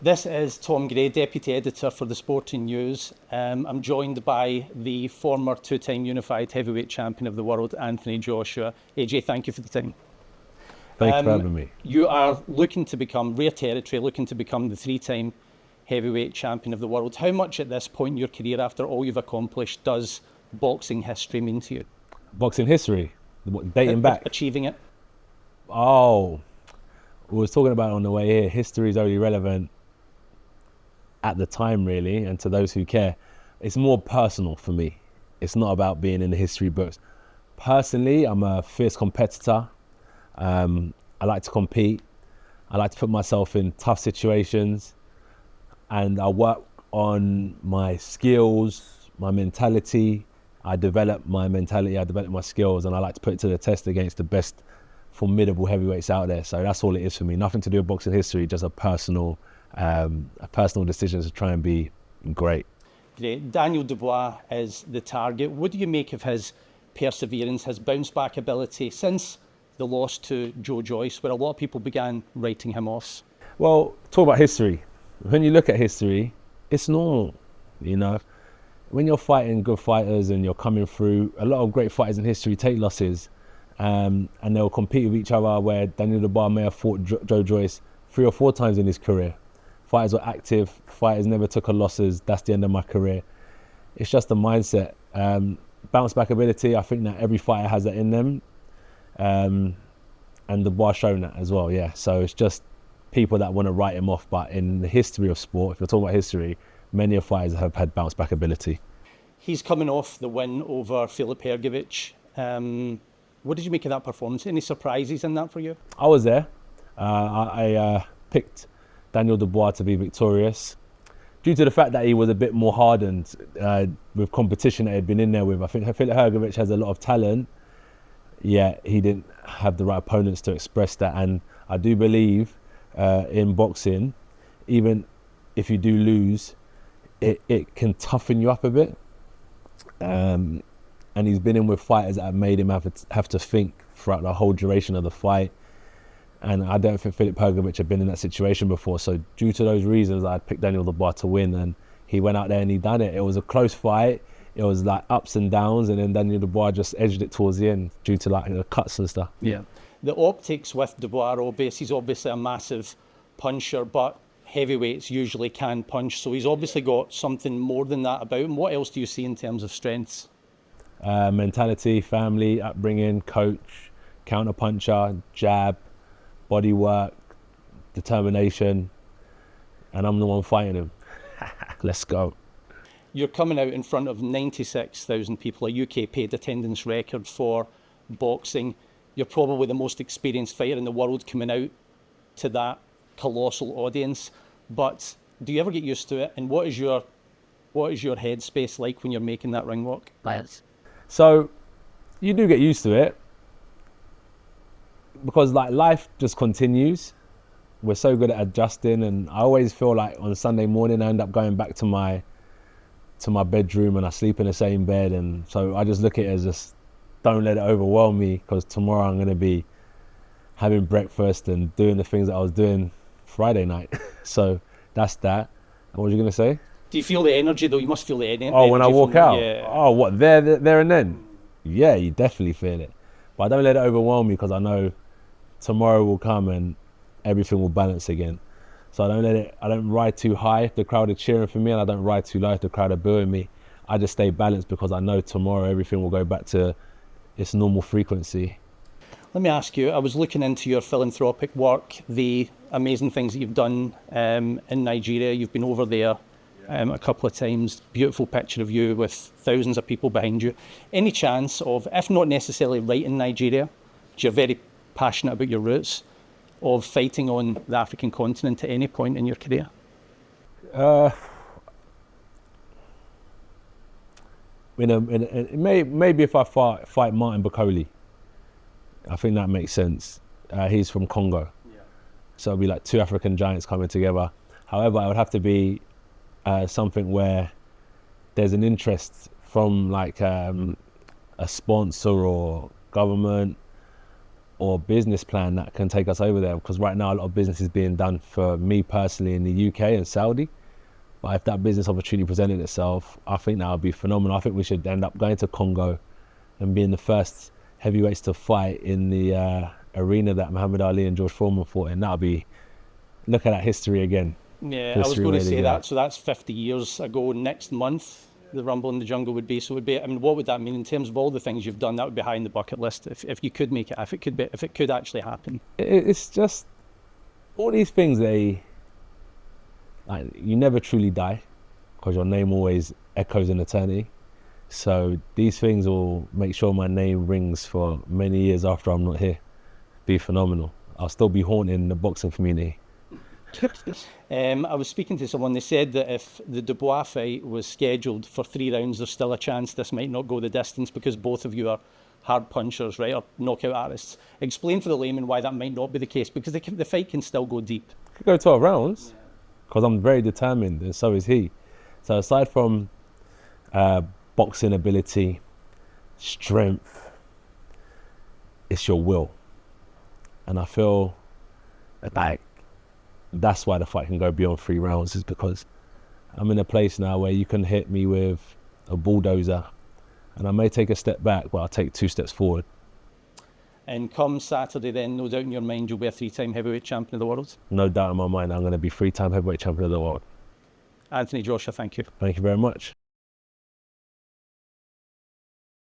This is Tom Gray, Deputy Editor for the Sporting News. I'm joined by the former two-time unified heavyweight champion of the world, Anthony Joshua. AJ, thank you for the time. Thanks for having me. You are looking to become rare territory, looking to become the three-time heavyweight champion of the world. How much at this point in your career, after all you've accomplished, does boxing history mean to you? Boxing history, dating back. Achieving it? Oh, we was talking about it on the way here. History is only relevant at the time, really, and to those who care. It's more personal for me. It's not about being in the history books. Personally, I'm a fierce competitor. I like to compete. I like to put myself in tough situations, and I work on my skills, my mentality. I develop my mentality, I develop my skills, and I like to put it to the test against the best formidable heavyweights out there. So that's all it is for me. Nothing to do with boxing history, just a personal decision to try and be great. Great. Daniel Dubois is the target. What do you make of his perseverance, his bounce back ability since the loss to Joe Joyce, where a lot of people began writing him off? Well, talk about history. When you look at history, it's normal, you know. When you're fighting good fighters and you're coming through, a lot of great fighters in history take losses, and they'll compete with each other, where Daniel Dubois may have fought Joe Joyce 3 or 4 times in his career. Fighters were active, fighters never took a losses. That's the end of my career. It's just a mindset. Bounce back ability, I think that every fighter has that in them. And Dubois shown that as well, yeah. So it's just people that want to write him off. But in the history of sport, if you're talking about history, many of fighters have had bounce back ability. He's coming off the win over Filip Hrgović. What did you make of that performance? Any surprises in that for you? I was there. I picked Daniel Dubois to be victorious due to the fact that he was a bit more hardened with competition that he'd been in there with. I think Filip Hrgović has a lot of talent, yet he didn't have the right opponents to express that. And I do believe in boxing, even if you do lose, it can toughen you up a bit. And he's been in with fighters that have made him have to think throughout the whole duration of the fight. And I don't think Filip Hrgović had been in that situation before. So due to those reasons, I picked Daniel Dubois to win, and he went out there and he done it. It was a close fight. It was like ups and downs, and then Daniel Dubois just edged it towards the end due to like the cuts and stuff. Yeah. The optics with Dubois are obvious. He's obviously a massive puncher, but heavyweights usually can punch. So he's obviously got something more than that about him. What else do you see in terms of strengths? Mentality, family, upbringing, coach, counter puncher, jab, body work, determination, and I'm the one fighting him. Let's go. You're coming out in front of 96,000 people, a UK paid attendance record for boxing. You're probably the most experienced fighter in the world coming out to that colossal audience. But do you ever get used to it? And what is your headspace like when you're making that ring walk? So you do get used to it, because like life just continues. We're so good at adjusting, and I always feel like on Sunday morning I end up going back to my bedroom and I sleep in the same bed, and so I just look at it as just don't let it overwhelm me, because tomorrow I'm going to be having breakfast and doing the things that I was doing Friday night. So that's that. And what was you going to say? Do you feel the energy though? You must feel the energy. Oh, when I walk out? Yeah. Oh, what, there and then? Yeah, you definitely feel it. But I don't let it overwhelm me, because I know tomorrow will come and everything will balance again. So I don't ride too high if the crowd are cheering for me, and I don't ride too low if the crowd are booing me. I just stay balanced, because I know tomorrow everything will go back to its normal frequency. Let me ask you, I was looking into your philanthropic work, the amazing things that you've done in Nigeria. You've been over there a couple of times. Beautiful picture of you with thousands of people behind you. Any chance of, if not necessarily right in Nigeria, but you're very passionate about your roots, of fighting on the African continent at any point in your career? Maybe if I fight Martin Bakoli, I think that makes sense. He's from Congo, so it'll be like 2 African giants coming together. However, it would have to be something where there's an interest from like a sponsor or government, or business plan that can take us over there, because right now a lot of business is being done for me personally in the UK and Saudi. But if that business opportunity presented itself, I think that would be phenomenal. I think we should end up going to Congo and being the first heavyweights to fight in the arena that Muhammad Ali and George Foreman fought in. That would be, look at that history again. Yeah, I was going to say that. So that's 50 years ago next month, the Rumble in the Jungle would be. So it would be, I mean, what would that mean in terms of all the things you've done? That would be high on the bucket list if you could make it, if it could actually happen. It's just, all these things, you never truly die, because your name always echoes in eternity. So these things will make sure my name rings for many years after I'm not here. Be phenomenal. I'll still be haunting the boxing community. I was speaking to someone, they said that if the Dubois fight was scheduled for 3 rounds, there's still a chance this might not go the distance because both of you are hard punchers, right, or knockout artists. Explain for the layman why that might not be the case, because the fight can still go deep. It could go 12 rounds, because I'm very determined, and so is he. So aside from boxing ability, strength, it's your will. And I feel like that's why the fight can go beyond 3 rounds, is because I'm in a place now where you can hit me with a bulldozer and I may take a step back, but I'll take 2 steps forward. And come Saturday then, no doubt in your mind, you'll be a 3-time heavyweight champion of the world? No doubt in my mind, I'm going to be 3-time heavyweight champion of the world. Anthony Joshua, thank you. Thank you very much.